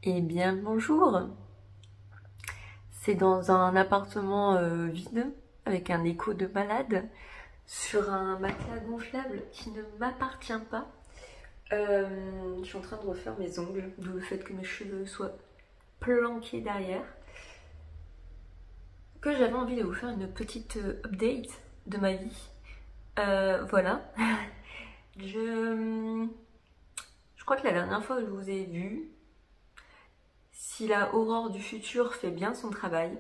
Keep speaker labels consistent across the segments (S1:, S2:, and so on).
S1: Eh bien bonjour. C'est dans un appartement vide avec un écho de malade sur un matelas gonflable qui ne m'appartient pas. Je suis en train de refaire mes ongles, d'où le fait que mes cheveux soient planqués derrière. Que j'avais envie de vous faire une petite update de ma vie. Voilà. Je crois que la dernière fois que je vous ai vu, si la Aurore du futur fait bien son travail,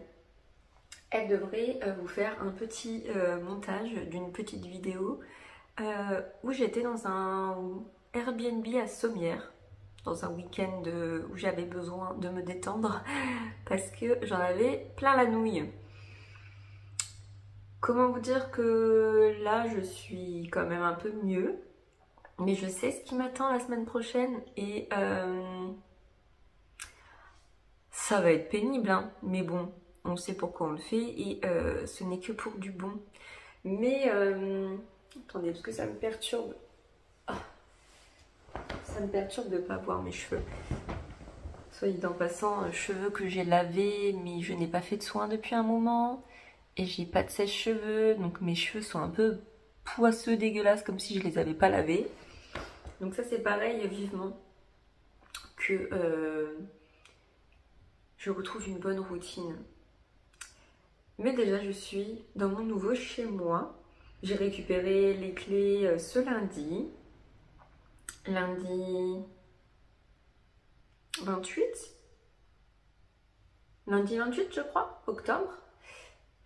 S1: elle devrait vous faire un petit montage d'une petite vidéo où j'étais dans un Airbnb à Sommières, dans un week-end où j'avais besoin de me détendre parce que j'en avais plein la nouille. Comment vous dire que là je suis quand même un peu mieux, mais je sais ce qui m'attend la semaine prochaine et ça va être pénible, hein, mais bon, on sait pourquoi on le fait et ce n'est que pour du bon. Mais attendez, parce que ça me perturbe. Ah, ça me perturbe de ne pas voir mes cheveux. Soit dit en passant, cheveux que j'ai lavés, mais je n'ai pas fait de soins depuis un moment. Et j'ai pas de sèche-cheveux, donc mes cheveux sont un peu poisseux, dégueulasses, comme si je les avais pas lavés. Donc ça c'est pareil, vivement que je retrouve une bonne routine. Mais déjà je suis dans mon nouveau chez moi. J'ai récupéré les clés ce lundi. Lundi 28. Lundi 28 je crois, octobre.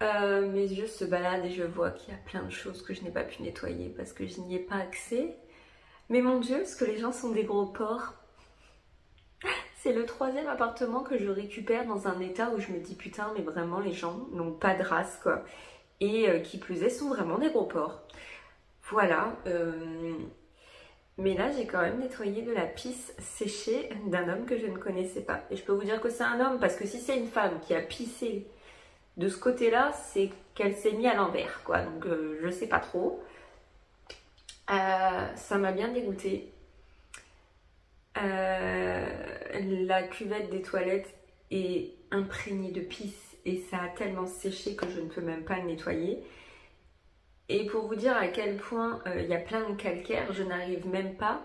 S1: Mes yeux se baladent et je vois qu'il y a plein de choses que je n'ai pas pu nettoyer parce que je n'y ai pas accès. Mais mon Dieu, est-ce que les gens sont des gros porcs? C'est le 3e appartement que je récupère dans un état où je me dis putain mais vraiment les gens n'ont pas de race quoi. Et qui plus est sont vraiment des gros porcs. Voilà. Mais là j'ai quand même nettoyé de la pisse séchée d'un homme que je ne connaissais pas. Et je peux vous dire que c'est un homme parce que si c'est une femme qui a pissé de ce côté-là, c'est qu'elle s'est mise à l'envers, quoi. Donc, je sais pas trop. Ça m'a bien dégoûtée. La cuvette des toilettes est imprégnée de pisse et ça a tellement séché que je ne peux même pas le nettoyer. Et pour vous dire à quel point il y a plein de calcaire, je n'arrive même pas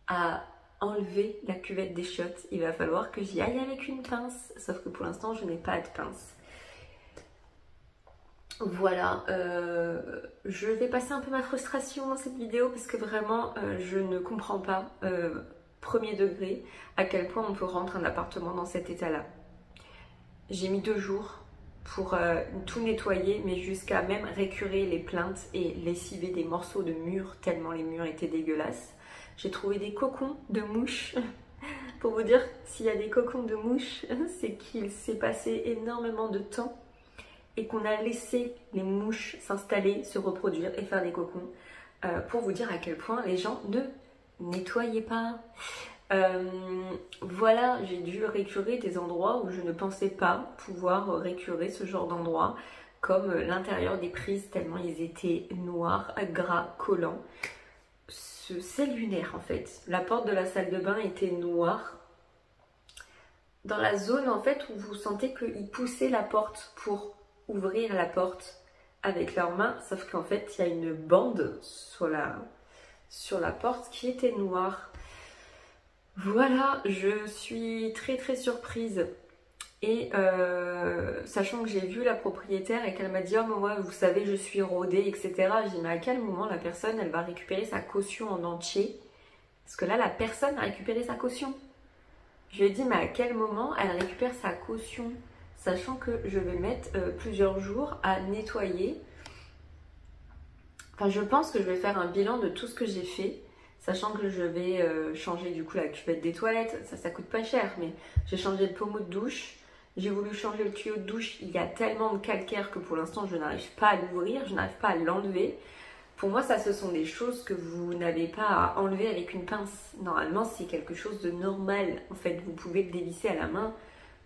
S1: à enlever la cuvette des chiottes. Il va falloir que j'y aille avec une pince, sauf que pour l'instant, je n'ai pas de pince. Voilà, je vais passer un peu ma frustration dans cette vidéo parce que vraiment je ne comprends pas, premier degré, à quel point on peut rendre un appartement dans cet état-là. J'ai mis 2 jours pour tout nettoyer, mais jusqu'à même récurer les plinthes et lessiver des morceaux de murs tellement les murs étaient dégueulasses. J'ai trouvé des cocons de mouches. Pour vous dire, s'il y a des cocons de mouches, c'est qu'il s'est passé énormément de temps et qu'on a laissé les mouches s'installer, se reproduire et faire des cocons pour vous dire à quel point les gens ne nettoyaient pas. Voilà, j'ai dû récurer des endroits où je ne pensais pas pouvoir récurer ce genre d'endroit, comme l'intérieur des prises tellement ils étaient noirs, gras, collants. C'est lunaire en fait. La porte de la salle de bain était noire. Dans la zone en fait où vous sentez qu'ils poussaient la porte pour ouvrir la porte avec leurs mains, sauf qu'en fait il y a une bande sur la porte qui était noire. Voilà, je suis très très surprise et sachant que j'ai vu la propriétaire et qu'elle m'a dit oh mais ouais, vous savez je suis rodée etc. J'ai dit mais à quel moment la personne elle va récupérer sa caution en entier? Parce que là la personne a récupéré sa caution. Je lui ai dit mais à quel moment elle récupère sa caution? Sachant que je vais mettre plusieurs jours à nettoyer. Enfin, je pense que je vais faire un bilan de tout ce que j'ai fait. Sachant que je vais changer du coup la cuvette des toilettes. Ça coûte pas cher, mais j'ai changé le pommeau de douche. J'ai voulu changer le tuyau de douche. Il y a tellement de calcaire que pour l'instant, je n'arrive pas à l'ouvrir. Je n'arrive pas à l'enlever. Pour moi, ça, ce sont des choses que vous n'avez pas à enlever avec une pince. Normalement, c'est quelque chose de normal. En fait, vous pouvez le dévisser à la main.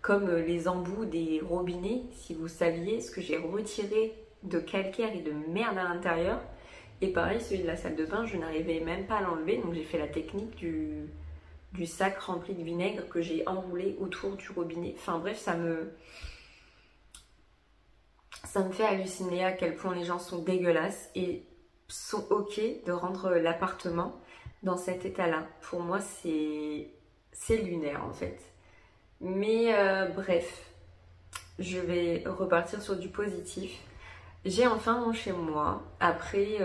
S1: Comme les embouts des robinets, si vous saviez ce que j'ai retiré de calcaire et de merde à l'intérieur. Et pareil, celui de la salle de bain, je n'arrivais même pas à l'enlever, donc j'ai fait la technique du du sac rempli de vinaigre que j'ai enroulé autour du robinet. Enfin bref, ça me fait halluciner à quel point les gens sont dégueulasses et sont ok de rendre l'appartement dans cet état-là. Pour moi, c'est lunaire en fait. Mais bref, je vais repartir sur du positif. J'ai enfin mon chez moi après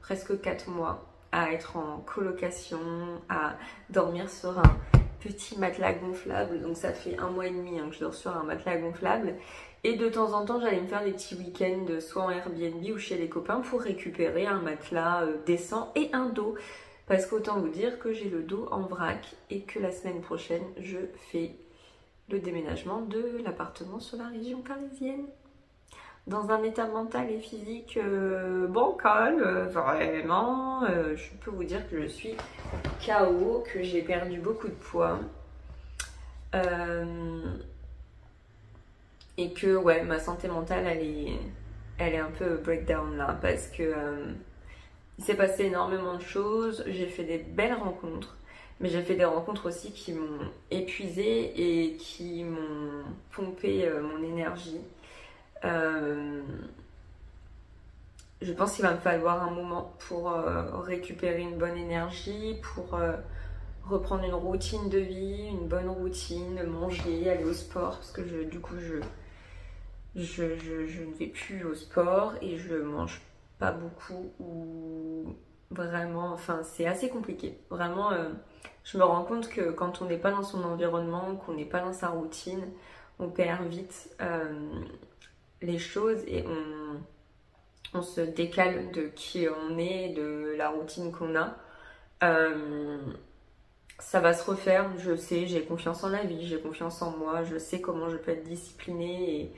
S1: presque 4 mois à être en colocation, à dormir sur un petit matelas gonflable. Donc ça fait 1 mois et demi que je dors sur un matelas gonflable. Et de temps en temps, j'allais me faire des petits week-ends soit en Airbnb ou chez les copains pour récupérer un matelas décent et un dos. Parce qu'autant vous dire que j'ai le dos en vrac et que la semaine prochaine, je fais le déménagement de l'appartement sur la région parisienne. Dans un état mental et physique bancal, vraiment, je peux vous dire que je suis KO, que j'ai perdu beaucoup de poids. Et que ouais, ma santé mentale, elle est un peu breakdown là, parce que il s'est passé énormément de choses, j'ai fait des belles rencontres, mais j'ai fait des rencontres aussi qui m'ont épuisée et qui m'ont pompé mon énergie. Je pense qu'il va me falloir un moment pour récupérer une bonne énergie, pour reprendre une routine de vie, une bonne routine, manger, aller au sport, parce que du coup je ne vais plus au sport et je mange pas beaucoup ou vraiment, enfin c'est assez compliqué. Vraiment, je me rends compte que quand on n'est pas dans son environnement, qu'on n'est pas dans sa routine, on perd vite les choses et on se décale de qui on est, de la routine qu'on a. Ça va se refaire, je sais, j'ai confiance en la vie, j'ai confiance en moi, je sais comment je peux être disciplinée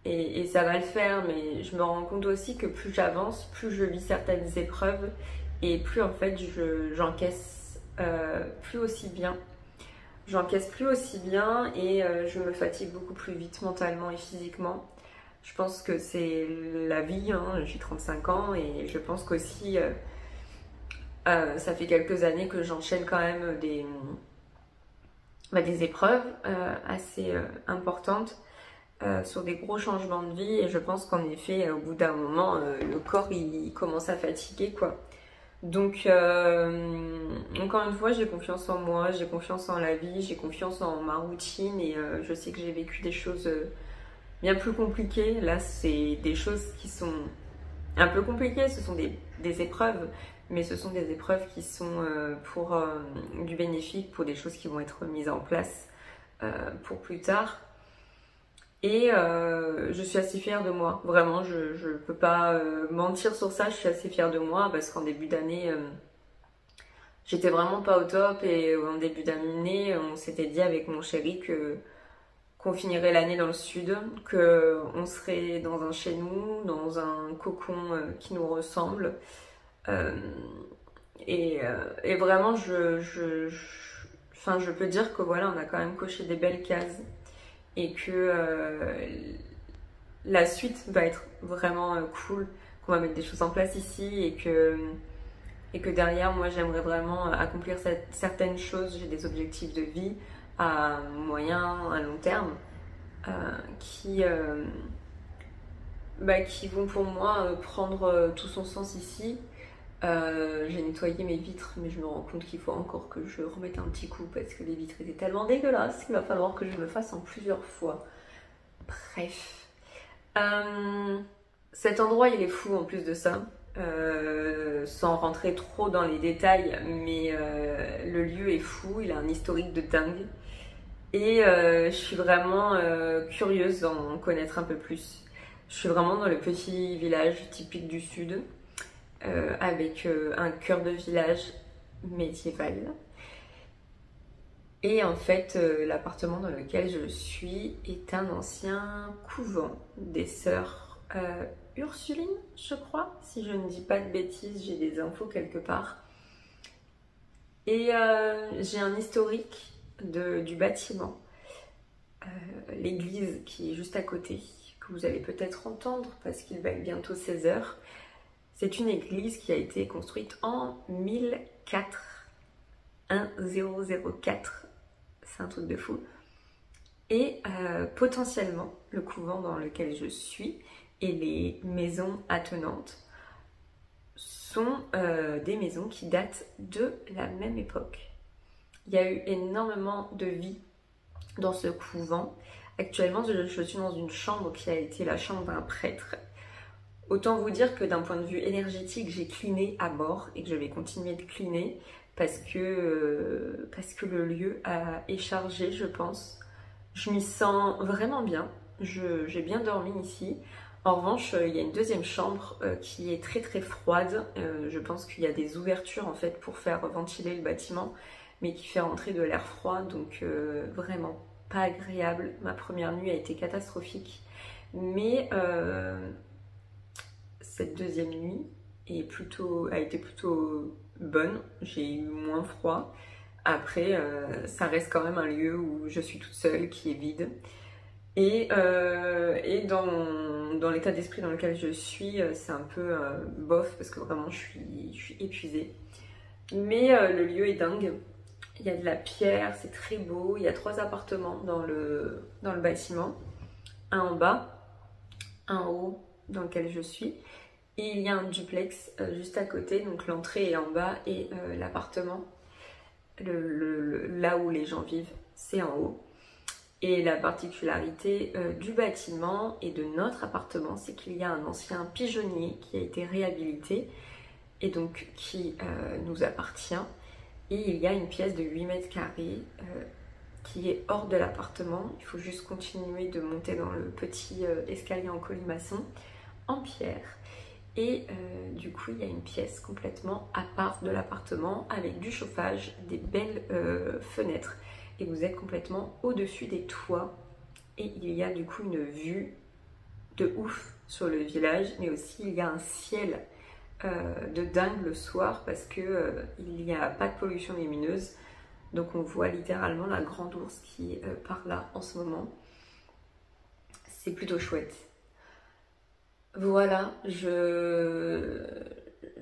S1: et ça va le faire, mais je me rends compte aussi que plus j'avance, plus je vis certaines épreuves et plus en fait j'encaisse plus aussi bien. J'encaisse plus aussi bien et je me fatigue beaucoup plus vite mentalement et physiquement. Je pense que c'est la vie, hein. J'ai 35 ans et je pense qu'aussi ça fait quelques années que j'enchaîne quand même des épreuves assez importantes sur des gros changements de vie et je pense qu'en effet au bout d'un moment le corps il commence à fatiguer quoi. Donc encore une fois j'ai confiance en moi, j'ai confiance en la vie, j'ai confiance en ma routine et je sais que j'ai vécu des choses bien plus compliquées. Là c'est des choses qui sont un peu compliquées, ce sont des épreuves, mais ce sont des épreuves qui sont pour du bénéfique, pour des choses qui vont être mises en place pour plus tard. Et je suis assez fière de moi, vraiment, je peux pas mentir sur ça, je suis assez fière de moi parce qu'en début d'année, j'étais vraiment pas au top et en début d'année, on s'était dit avec mon chéri qu'on finirait l'année dans le sud, qu'on serait dans un chez nous, dans un cocon qui nous ressemble. Et vraiment, enfin, je peux dire que voilà, on a quand même coché des belles cases et que la suite va être vraiment cool, qu'on va mettre des choses en place ici et que derrière, moi, j'aimerais vraiment accomplir certaines choses. J'ai des objectifs de vie à moyen, à long terme qui vont pour moi prendre tout son sens ici. J'ai nettoyé mes vitres, mais je me rends compte qu'il faut encore que je remette un petit coup parce que les vitres étaient tellement dégueulasses qu'il va falloir que je le fasse en plusieurs fois. Bref. Cet endroit, il est fou en plus de ça. Sans rentrer trop dans les détails, mais le lieu est fou, il a un historique de dingue. Et je suis vraiment curieuse d'en connaître un peu plus. Je suis vraiment dans le petit village typique du sud. Avec un cœur de village médiéval. Et en fait, l'appartement dans lequel je suis est un ancien couvent des sœurs Ursulines, je crois. Si je ne dis pas de bêtises, j'ai des infos quelque part. Et j'ai un historique du bâtiment. L'église qui est juste à côté, que vous allez peut-être entendre parce qu'il va être bientôt 16h. C'est une église qui a été construite en 1004. 1004, c'est un truc de fou. Et potentiellement, le couvent dans lequel je suis et les maisons attenantes sont des maisons qui datent de la même époque. Il y a eu énormément de vie dans ce couvent. Actuellement, je suis dans une chambre qui a été la chambre d'un prêtre. Autant vous dire que d'un point de vue énergétique, j'ai cliné à mort et que je vais continuer de cliner parce que le lieu est chargé, je pense. Je m'y sens vraiment bien. J'ai bien dormi ici. En revanche, il y a une deuxième chambre qui est très très froide. Je pense qu'il y a des ouvertures en fait pour faire ventiler le bâtiment, mais qui fait rentrer de l'air froid, donc vraiment pas agréable. Ma première nuit a été catastrophique, mais cette deuxième nuit a été plutôt bonne. J'ai eu moins froid. Après, ça reste quand même un lieu où je suis toute seule, qui est vide. Et dans l'état d'esprit dans lequel je suis, c'est un peu bof parce que vraiment je suis épuisée. Mais le lieu est dingue. Il y a de la pierre, c'est très beau. Il y a 3 appartements dans le bâtiment. Un en bas, un en haut dans lequel je suis. Et il y a un duplex juste à côté. Donc l'entrée est en bas et l'appartement, là où les gens vivent, c'est en haut. Et la particularité du bâtiment et de notre appartement, c'est qu'il y a un ancien pigeonnier qui a été réhabilité et donc qui nous appartient. Et il y a une pièce de 8 mètres carrés qui est hors de l'appartement. Il faut juste continuer de monter dans le petit escalier en colimaçon en pierre. Et du coup, il y a une pièce complètement à part de l'appartement avec du chauffage, des belles fenêtres. Et vous êtes complètement au-dessus des toits. Et il y a du coup une vue de ouf sur le village, mais aussi il y a un ciel de dingue le soir parce que il n'y a pas de pollution lumineuse. Donc on voit littéralement la grande ours qui est par là en ce moment. C'est plutôt chouette. Voilà, je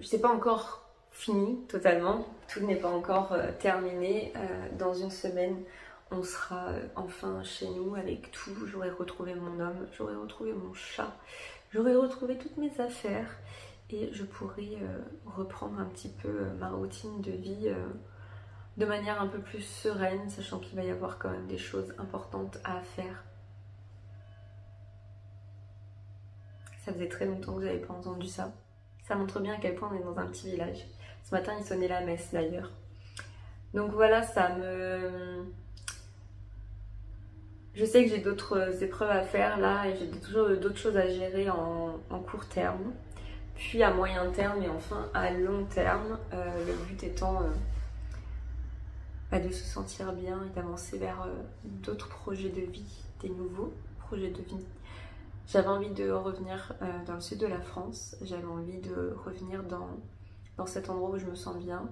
S1: sais pas encore fini totalement, tout n'est pas encore terminé. Dans une semaine, on sera enfin chez nous avec tout. J'aurai retrouvé mon homme, j'aurai retrouvé mon chat, j'aurai retrouvé toutes mes affaires et je pourrai reprendre un petit peu ma routine de vie de manière un peu plus sereine, sachant qu'il va y avoir quand même des choses importantes à faire. Ça faisait très longtemps que vous n'avez pas entendu ça. Ça montre bien à quel point on est dans un petit village. Ce matin, il sonnait la messe d'ailleurs. Donc voilà, je sais que j'ai d'autres épreuves à faire là et j'ai toujours d'autres choses à gérer en court terme. Puis à moyen terme et enfin à long terme. Le but étant de se sentir bien et d'avancer vers d'autres projets de vie, des nouveaux projets de vie. J'avais envie de revenir dans le sud de la France, j'avais envie de revenir dans cet endroit où je me sens bien,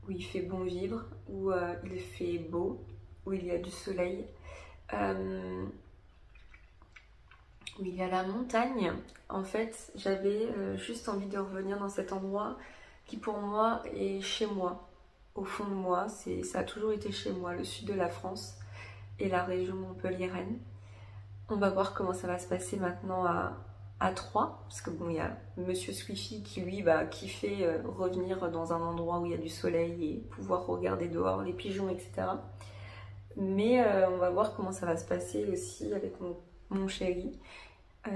S1: où il fait bon vivre, où il fait beau, où il y a du soleil, où il y a la montagne. En fait, j'avais juste envie de revenir dans cet endroit qui pour moi est chez moi. Au fond de moi, ça a toujours été chez moi, le sud de la France et la région montpelliéraine. On va voir comment ça va se passer maintenant à Troyes, parce que bon, il y a Monsieur Squiffy qui lui va kiffer revenir dans un endroit où il y a du soleil et pouvoir regarder dehors les pigeons, etc. Mais on va voir comment ça va se passer aussi avec mon chéri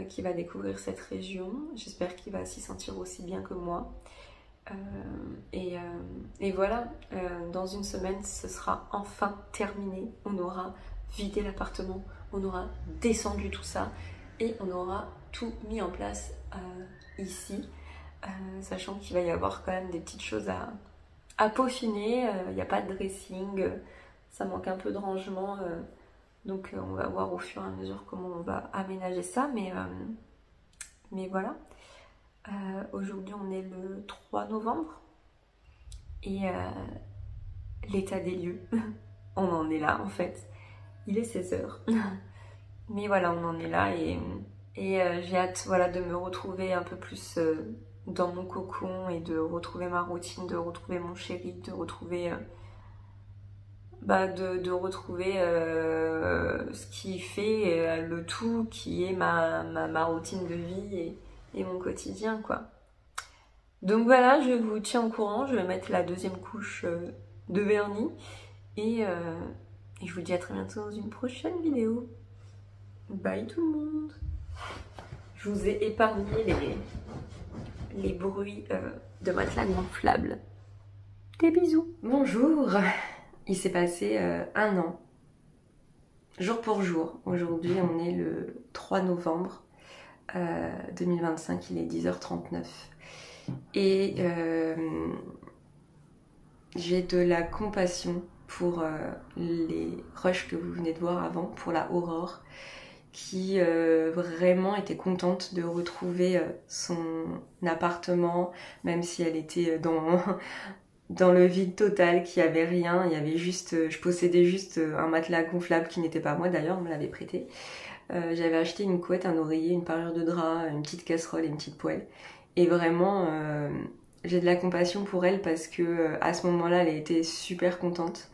S1: qui va découvrir cette région. J'espère qu'il va s'y sentir aussi bien que moi. Et voilà, dans une semaine, ce sera enfin terminé. On aura vidé l'appartement, on aura descendu tout ça et on aura tout mis en place ici, sachant qu'il va y avoir quand même des petites choses à peaufiner. Il n'y a pas de dressing, ça manque un peu de rangement, donc on va voir au fur et à mesure comment on va aménager ça, mais voilà. Aujourd'hui on est le 3 novembre et l'état des lieux, on en est là en fait. Il est 16h. Mais voilà, on en est là et j'ai hâte voilà, de me retrouver un peu plus dans mon cocon et de retrouver ma routine, de retrouver mon chéri, de retrouver de retrouver ce qui fait le tout, qui est ma routine de vie et mon quotidien, quoi. Donc voilà, je vous tiens au courant, je vais mettre la deuxième couche de vernis et je vous dis à très bientôt dans une prochaine vidéo. Bye tout le monde. Je vous ai épargné les bruits de matelas gonflables. Des bisous. Bonjour. Il s'est passé un an, jour pour jour. Aujourd'hui, on est le 3 novembre 2025, il est 10h39. Et j'ai de la compassion pour les rushs que vous venez de voir avant, pour la Aurore, qui vraiment était contente de retrouver son appartement, même si elle était dans le vide total, qu'il n'y avait rien. Il y avait juste, je possédais juste un matelas gonflable qui n'était pas moi d'ailleurs, on me l'avait prêté. J'avais acheté une couette, un oreiller, une parure de drap, une petite casserole et une petite poêle. Et vraiment, j'ai de la compassion pour elle parce que à ce moment-là, elle était super contente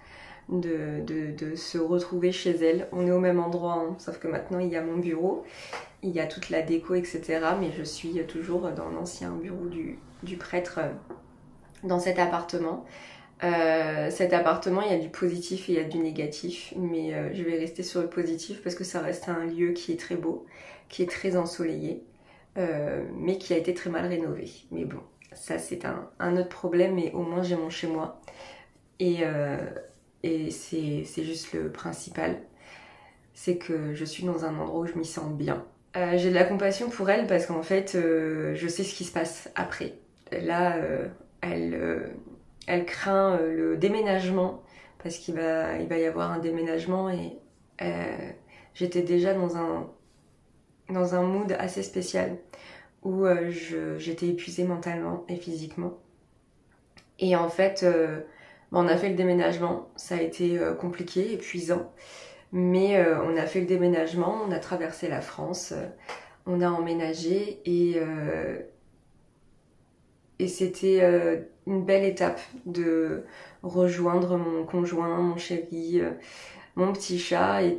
S1: de se retrouver chez elle. On est au même endroit, hein, sauf que maintenant il y a mon bureau, il y a toute la déco, etc. Mais je suis toujours dans l'ancien bureau du prêtre dans cet appartement. Cet appartement, il y a du positif et il y a du négatif, mais je vais rester sur le positif parce que ça reste un lieu qui est très beau, qui est très ensoleillé, mais qui a été très mal rénové. Mais bon, ça c'est un autre problème, mais au moins j'ai mon chez moi. Et c'est juste le principal, c'est que je suis dans un endroit où je m'y sens bien. J'ai de la compassion pour elle parce qu'en fait, je sais ce qui se passe après. Là, elle craint le déménagement parce qu'il va y avoir un déménagement et j'étais déjà dans un mood assez spécial où j'étais épuisée mentalement et physiquement. Et en fait, on a fait le déménagement, ça a été compliqué, épuisant, mais on a fait le déménagement, on a traversé la France, on a emménagé et c'était une belle étape de rejoindre mon conjoint, mon chéri, mon petit chat et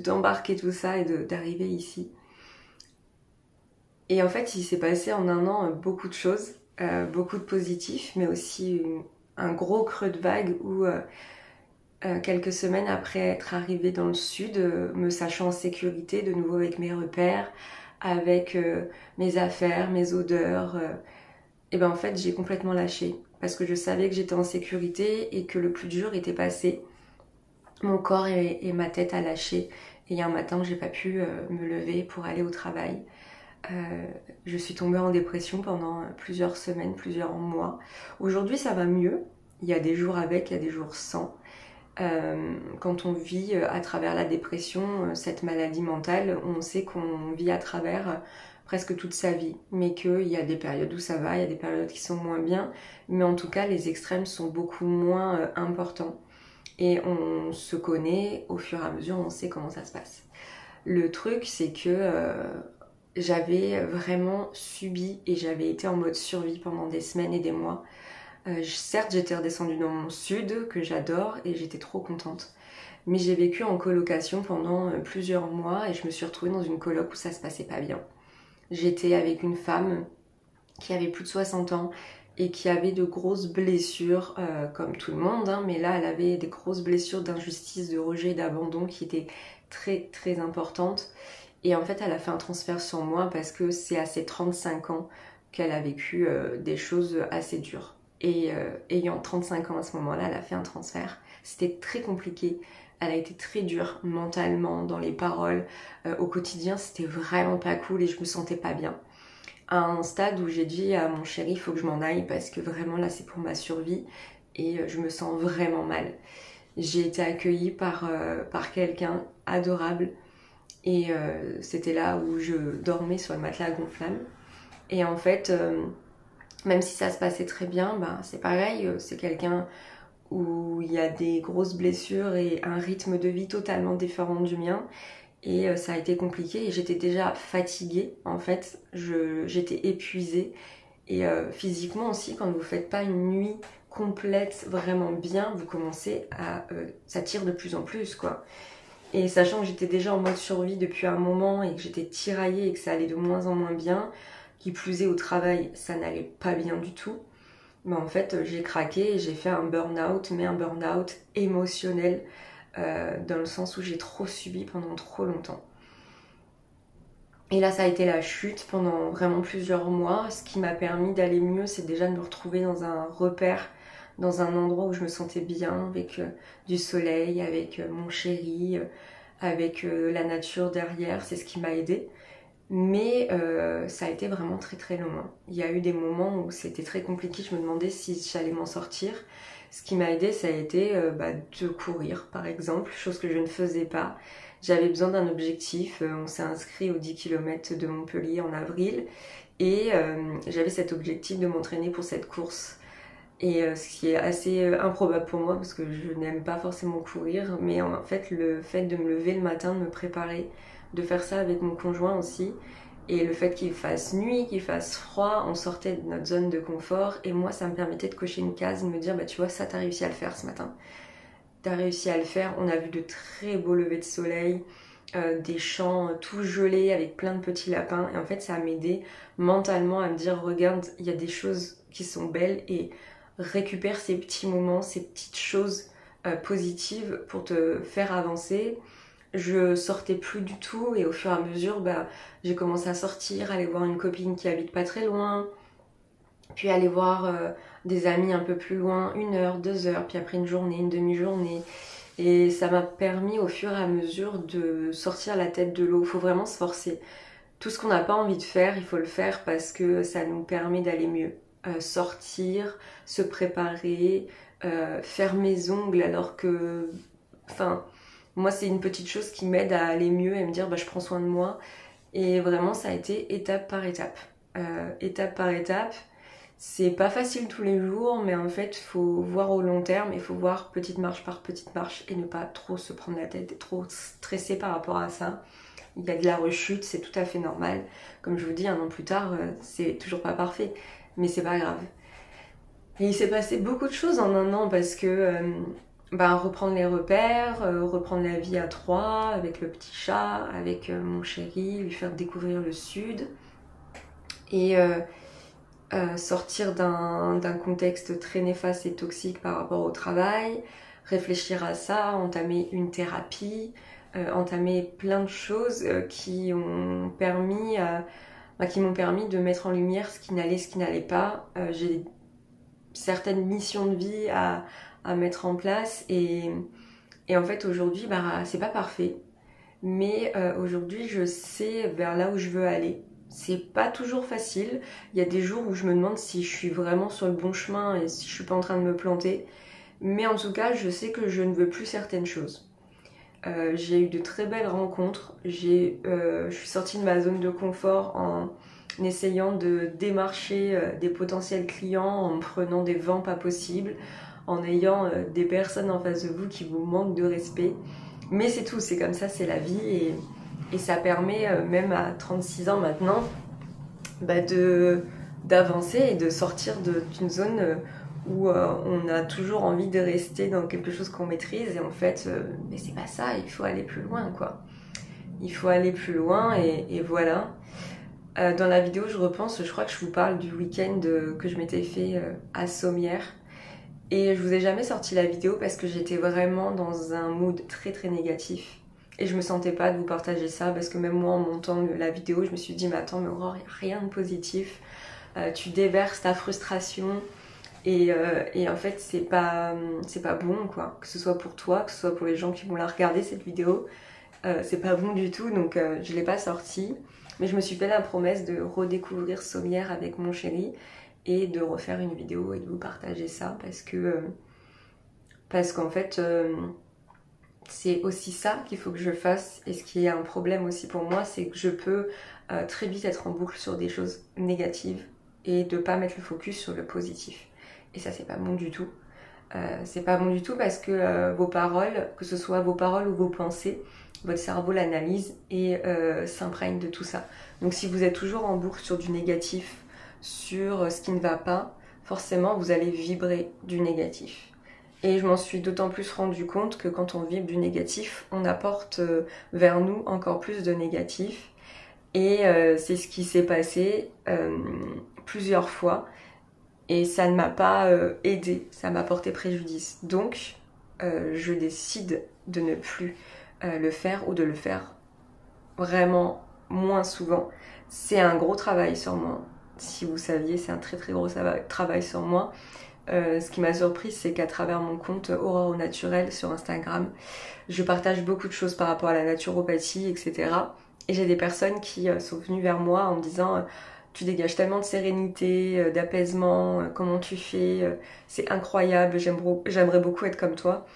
S1: d'embarquer tout ça et d'arriver ici. Et en fait, il s'est passé en un an beaucoup de choses, beaucoup de positifs, mais aussi un gros creux de vague où quelques semaines après être arrivée dans le sud, me sachant en sécurité, de nouveau avec mes repères, avec mes affaires, mes odeurs, et ben en fait j'ai complètement lâché parce que je savais que j'étais en sécurité et que le plus dur était passé. Mon corps et ma tête a lâché et il y a un matin où j'ai pas pu me lever pour aller au travail. Je suis tombée en dépression pendant plusieurs semaines, plusieurs mois. Aujourd'hui ça va mieux, il y a des jours avec, il y a des jours sans. Quand on vit à travers la dépression, cette maladie mentale, on sait qu'on vit à travers presque toute sa vie, mais qu'il y a des périodes où ça va, il y a des périodes qui sont moins bien, mais en tout cas les extrêmes sont beaucoup moins importants et on se connaît au fur et à mesure, on sait comment ça se passe. Le truc c'est que j'avais vraiment subi et j'avais été en mode survie pendant des semaines et des mois. Certes, j'étais redescendue dans mon sud, que j'adore, et j'étais trop contente. Mais j'ai vécu en colocation pendant plusieurs mois et je me suis retrouvée dans une coloc où ça se passait pas bien. J'étais avec une femme qui avait plus de 60 ans et qui avait de grosses blessures, comme tout le monde, hein, mais là, elle avait des grosses blessures d'injustice, de rejet, d'abandon qui étaient très très importantes. Et en fait, elle a fait un transfert sur moi parce que c'est à ses 35 ans qu'elle a vécu des choses assez dures. Et ayant 35 ans à ce moment-là, elle a fait un transfert. C'était très compliqué. Elle a été très dure mentalement, dans les paroles. Au quotidien, c'était vraiment pas cool et je me sentais pas bien. À un stade où j'ai dit à mon chéri, il faut que je m'en aille parce que vraiment là, c'est pour ma survie et je me sens vraiment mal. J'ai été accueillie par quelqu'un adorable et c'était là où je dormais sur le matelas gonflable. Et en fait... même si ça se passait très bien, ben c'est pareil, c'est quelqu'un où il y a des grosses blessures et un rythme de vie totalement différent du mien. Et ça a été compliqué et j'étais déjà fatiguée en fait, j'étais épuisée. Et physiquement aussi, quand vous faites pas une nuit complète vraiment bien, vous commencez à... ça tire de plus en plus quoi. Et sachant que j'étais déjà en mode survie depuis un moment et que j'étais tiraillée et que ça allait de moins en moins bien, qui plus est au travail, ça n'allait pas bien du tout. Mais en fait, j'ai craqué et j'ai fait un burn-out, mais un burn-out émotionnel, dans le sens où j'ai trop subi pendant trop longtemps. Et là, ça a été la chute pendant vraiment plusieurs mois. Ce qui m'a permis d'aller mieux, c'est déjà de me retrouver dans un repère, dans un endroit où je me sentais bien, avec du soleil, avec mon chéri, avec la nature derrière. C'est ce qui m'a aidée. Mais ça a été vraiment très très long. Il y a eu des moments où c'était très compliqué, je me demandais si j'allais m'en sortir. Ce qui m'a aidé, ça a été de courir par exemple, chose que je ne faisais pas. J'avais besoin d'un objectif, on s'est inscrit aux 10 km de Montpellier en avril et j'avais cet objectif de m'entraîner pour cette course. Et ce qui est assez improbable pour moi parce que je n'aime pas forcément courir, mais en fait le fait de me lever le matin, de me préparer, de faire ça avec mon conjoint aussi, et le fait qu'il fasse nuit, qu'il fasse froid, on sortait de notre zone de confort, et moi ça me permettait de cocher une case, de me dire bah tu vois ça t'as réussi à le faire ce matin, t'as réussi à le faire, on a vu de très beaux levers de soleil, des champs tout gelés avec plein de petits lapins, et en fait ça m'a aidé mentalement à me dire regarde il y a des choses qui sont belles et récupère ces petits moments, ces petites choses positives pour te faire avancer. Je sortais plus du tout et au fur et à mesure, bah, j'ai commencé à sortir, aller voir une copine qui habite pas très loin, puis aller voir des amis un peu plus loin, 1 heure, 2 heures, puis après une journée, une demi-journée. Et ça m'a permis au fur et à mesure de sortir la tête de l'eau. Il faut vraiment se forcer. Tout ce qu'on n'a pas envie de faire, il faut le faire parce que ça nous permet d'aller mieux. Sortir, se préparer, faire mes ongles alors que... Enfin, moi c'est une petite chose qui m'aide à aller mieux et me dire bah, je prends soin de moi. Et vraiment ça a été étape par étape. Étape par étape. C'est pas facile tous les jours, mais en fait il faut voir au long terme, il faut voir petite marche par petite marche et ne pas trop se prendre la tête et trop stresser par rapport à ça. Il y a de la rechute, c'est tout à fait normal. Comme je vous dis, 1 an plus tard, c'est toujours pas parfait, mais c'est pas grave. Et il s'est passé beaucoup de choses en 1 an parce que reprendre les repères, reprendre la vie à 3 avec le petit chat, avec mon chéri, lui faire découvrir le sud et sortir d'un contexte très néfaste et toxique par rapport au travail, réfléchir à ça, entamer une thérapie, entamer plein de choses qui m'ont permis de mettre en lumière ce qui n'allait pas. J'ai certaines missions de vie à mettre en place et en fait aujourd'hui c'est pas parfait, mais aujourd'hui je sais vers là où je veux aller. C'est pas toujours facile, il y a des jours où je me demande si je suis vraiment sur le bon chemin et si je suis pas en train de me planter, mais en tout cas je sais que je ne veux plus certaines choses. J'ai eu de très belles rencontres, je suis sortie de ma zone de confort en essayant de démarcher des potentiels clients, en prenant des vents pas possibles, en ayant des personnes en face de vous qui vous manquent de respect. Mais c'est tout, c'est comme ça, c'est la vie et ça permet même à 36 ans maintenant d'avancer et de sortir d'une zone où on a toujours envie de rester dans quelque chose qu'on maîtrise et en fait mais c'est pas ça, il faut aller plus loin quoi. Il faut aller plus loin et voilà. Dans la vidéo je repense, je crois que je vous parle du week-end que je m'étais fait à Sommières et je vous ai jamais sorti la vidéo parce que j'étais vraiment dans un mood très très négatif et je me sentais pas de vous partager ça parce que même moi en montant la vidéo je me suis dit mais attends mais Aurore, il n'y a rien de positif, tu déverses ta frustration et en fait c'est pas bon quoi, que ce soit pour toi, que ce soit pour les gens qui vont la regarder cette vidéo, c'est pas bon du tout donc je l'ai pas sortie. Mais je me suis fait la promesse de redécouvrir Sommières avec mon chéri et de refaire une vidéo et de vous partager ça parce qu'en fait c'est aussi ça qu'il faut que je fasse. Et ce qui est un problème aussi pour moi, c'est que je peux très vite être en boucle sur des choses négatives et de pas mettre le focus sur le positif. Et ça c'est pas bon du tout. C'est pas bon du tout parce que vos paroles, que ce soit vos paroles ou vos pensées, votre cerveau l'analyse et s'imprègne de tout ça. Donc si vous êtes toujours en boucle sur du négatif, sur ce qui ne va pas, forcément vous allez vibrer du négatif. Et je m'en suis d'autant plus rendu compte que quand on vibre du négatif, on apporte vers nous encore plus de négatif. Et c'est ce qui s'est passé plusieurs fois. Et ça ne m'a pas aidé, ça m'a porté préjudice. Donc, je décide de ne plus le faire ou de le faire vraiment moins souvent. C'est un gros travail sur moi. Si vous saviez, c'est un très très gros travail sur moi. Ce qui m'a surprise, c'est qu'à travers mon compte Aurore au Naturel sur Instagram, je partage beaucoup de choses par rapport à la naturopathie, etc. Et j'ai des personnes qui sont venues vers moi en me disant tu dégages tellement de sérénité, d'apaisement, comment tu fais, c'est incroyable, j'aimerais beaucoup être comme toi.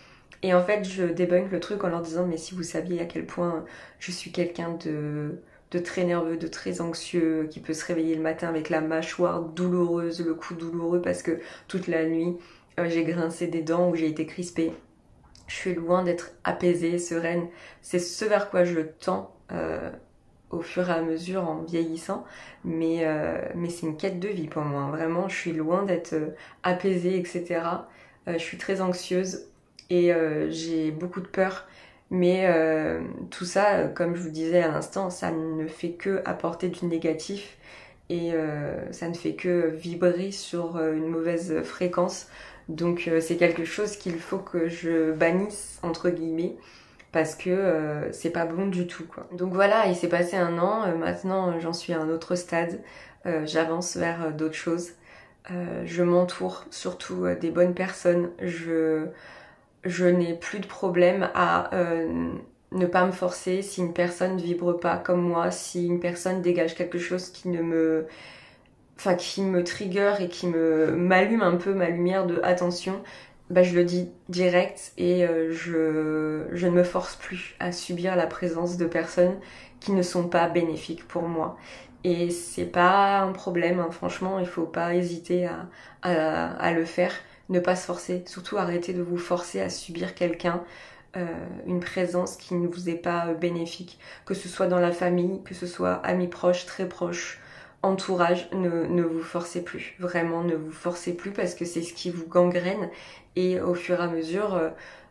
S1: Et en fait, je débunk le truc en leur disant mais si vous saviez à quel point je suis quelqu'un de très nerveux, de très anxieux, qui peut se réveiller le matin avec la mâchoire douloureuse, le cou douloureux parce que toute la nuit j'ai grincé des dents ou j'ai été crispée. Je suis loin d'être apaisée, sereine. C'est ce vers quoi je tends au fur et à mesure en vieillissant, mais c'est une quête de vie pour moi. Vraiment, je suis loin d'être apaisée, etc. Je suis très anxieuse et j'ai beaucoup de peur. Mais tout ça, comme je vous disais à l'instant, ça ne fait que apporter du négatif et ça ne fait que vibrer sur une mauvaise fréquence. Donc c'est quelque chose qu'il faut que je bannisse, entre guillemets, parce que c'est pas bon du tout, quoi. Donc voilà, il s'est passé un an, maintenant j'en suis à un autre stade, j'avance vers d'autres choses. Je m'entoure surtout des bonnes personnes, je n'ai plus de problème à ne pas me forcer si une personne ne vibre pas comme moi, si une personne dégage quelque chose qui me trigger et qui m'allume un peu ma lumière de attention, bah je le dis direct et je ne me force plus à subir la présence de personnes qui ne sont pas bénéfiques pour moi. Et c'est pas un problème, hein. Franchement, il faut pas hésiter à le faire. Ne pas se forcer, surtout arrêtez de vous forcer à subir quelqu'un, une présence qui ne vous est pas bénéfique, que ce soit dans la famille, que ce soit amis proches, très proches, entourage, ne vous forcez plus, vraiment ne vous forcez plus parce que c'est ce qui vous gangrène et au fur et à mesure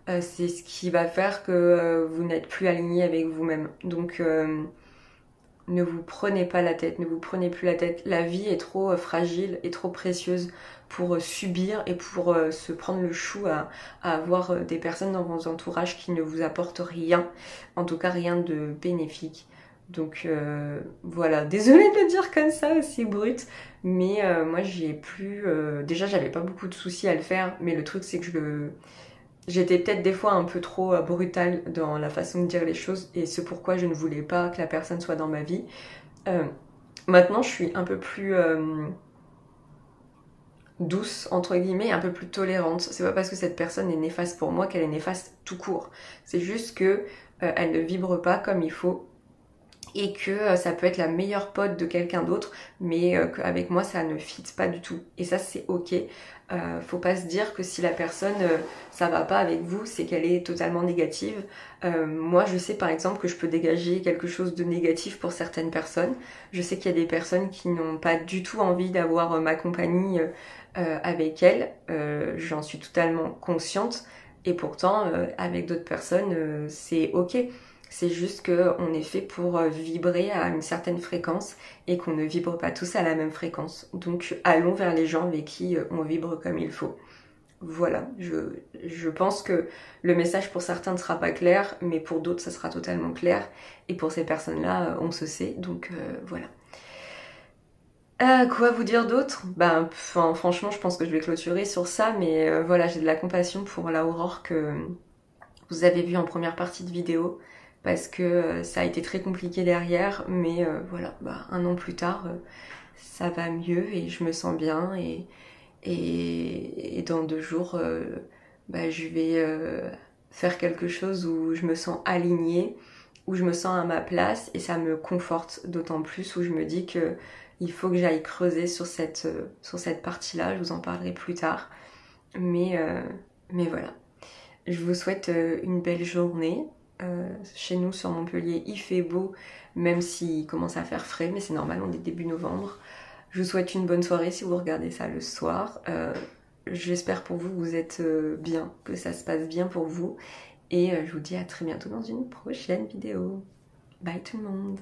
S1: c'est ce qui va faire que vous n'êtes plus aligné avec vous-même. Donc ne vous prenez pas la tête, ne vous prenez plus la tête. La vie est trop fragile et trop précieuse pour subir et pour se prendre le chou à avoir des personnes dans vos entourages qui ne vous apportent rien, en tout cas rien de bénéfique. Donc voilà, désolée de le dire comme ça, aussi brut, mais moi j'ai plus... déjà j'avais pas beaucoup de soucis à le faire, mais le truc c'est que j'étais peut-être des fois un peu trop brutale dans la façon de dire les choses et c'est pourquoi je ne voulais pas que la personne soit dans ma vie. Maintenant je suis un peu plus douce entre guillemets, un peu plus tolérante. C'est pas parce que cette personne est néfaste pour moi qu'elle est néfaste tout court. C'est juste que elle ne vibre pas comme il faut et que ça peut être la meilleure pote de quelqu'un d'autre, mais qu'avec moi ça ne fit pas du tout. Et ça c'est ok. Faut pas se dire que si la personne ça va pas avec vous, c'est qu'elle est totalement négative. Moi je sais par exemple que je peux dégager quelque chose de négatif pour certaines personnes. Je sais qu'il y a des personnes qui n'ont pas du tout envie d'avoir ma compagnie avec elles. J'en suis totalement consciente. Et pourtant avec d'autres personnes c'est ok. C'est juste qu'on est fait pour vibrer à une certaine fréquence et qu'on ne vibre pas tous à la même fréquence. Donc allons vers les gens avec qui on vibre comme il faut. Voilà, je pense que le message pour certains ne sera pas clair, mais pour d'autres ça sera totalement clair. Et pour ces personnes-là, on se sait, donc voilà. Quoi vous dire d'autre? Ben, franchement, je pense que je vais clôturer sur ça, mais voilà, j'ai de la compassion pour la Aurore que vous avez vue en première partie de vidéo. Parce que ça a été très compliqué derrière, mais voilà, bah, un an plus tard, ça va mieux et je me sens bien et dans 2 jours, bah, je vais faire quelque chose où je me sens alignée, où je me sens à ma place et ça me conforte d'autant plus, où je me dis que il faut que j'aille creuser sur cette partie-là, je vous en parlerai plus tard, mais voilà. Je vous souhaite une belle journée. Chez nous sur Montpellier il fait beau même s'il commence à faire frais, mais c'est normal, on est début novembre. Je vous souhaite une bonne soirée si vous regardez ça le soir. J'espère pour vous que vous êtes bien, que ça se passe bien pour vous. Et je vous dis à très bientôt dans une prochaine vidéo. Bye tout le monde!